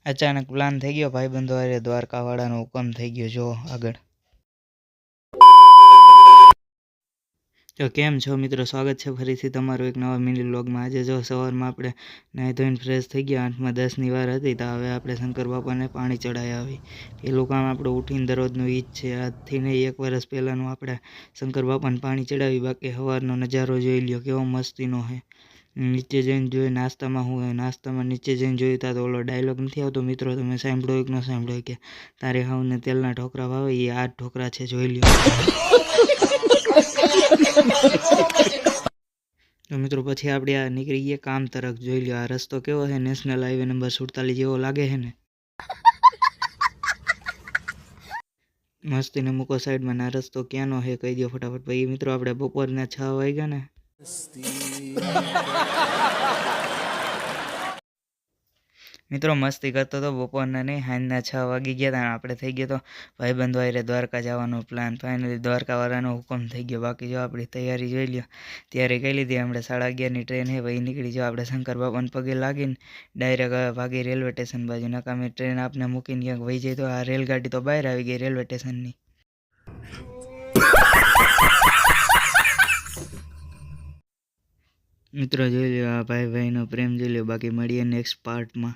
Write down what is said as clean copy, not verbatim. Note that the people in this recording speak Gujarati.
અચાનક પ્લાન થઈ ગયો ભાઈબંધો હારે દ્વારકાવાળાનો હુકમ થઈ ગયો. જો આગળ તો કેમ છો મિત્રો, સ્વાગત છે ફરીથી તમારું એક નવા મિની વ્લોગમાં. આજે જો સવારમાં આપણે નાહી ધોઈને ફ્રેશ થઈ ગયા, 8માં 10ની વાર હતી તો હવે આપણે શંકર બાપાને પાણી ચડાવી આવી. પેલું કામ આપણે ઉઠીને દરરોજનું ઈ જ છે. આજથી નહીં, 1 વર્ષ પહેલાંનું આપણે શંકર બાપાને પાણી ચડાવી. બાકી સવારનો નજારો જોઈ લ્યો, કેવો મસ્તીનો છે. નીચે જઈને જોઈએ નાસ્તામાં શું હોય. નાસ્તામાં નીચે જઈને જોયું તા તો ઓલો ડાયલોગ નથી આવતો મિત્રો, તમે સાંભળ્યો કે ન સાંભળ્યો, કે તારે હાવને તેલના ઢોકરા ભાવે, એ 8 ઢોકરા છે, જોઈ લ્યો. તો મિત્રો પછી આપણે આ નીકળી ગયા કામ તરફ. જોઈ લો આ રસ્તો કેવો છે, નેશનલ હાઈવે નંબર 47 જેવો લાગે છે ને. મસ્તીને મૂકો સાઈડમાં. ના રસ્તો ક્યાંનો છે કહી દો ફટાફટ. પછી મિત્રો આપણે બપોરના 6 વાગ્યા ને મિત્રો મસ્તી કરતો તો બપોરના નહીં, સાંજના 6 વાગી ગયા હતા. આપણે થઈ ગયો તો ભાઈબંધો હારે દ્વારકા જવાનો પ્લાન. ફાઇનલી દ્વારકાવાળાનો હુકમ થઈ ગયો. બાકી જો આપણી તૈયારી જોઈ લ્યો, ત્યારે કહી લીધી. આપણે 11:30ની ટ્રેન છે, વહી નીકળી જો આપણે શંકર બાપાને પગે લાગીને ડાયરેક્ટ ભાગી રેલવે સ્ટેશન બાજુ. નકામી ટ્રેન આપને મૂકીને ક્યાંક વહી જાય તો આ રેલગાડી તો બહાર આવી ગઈ રેલવે સ્ટેશનની. મિત્રો જોઈ લો આ ભાઈનો પ્રેમ જોઈ લો. બાકી મળીએ નેક્સ્ટ પાર્ટમાં.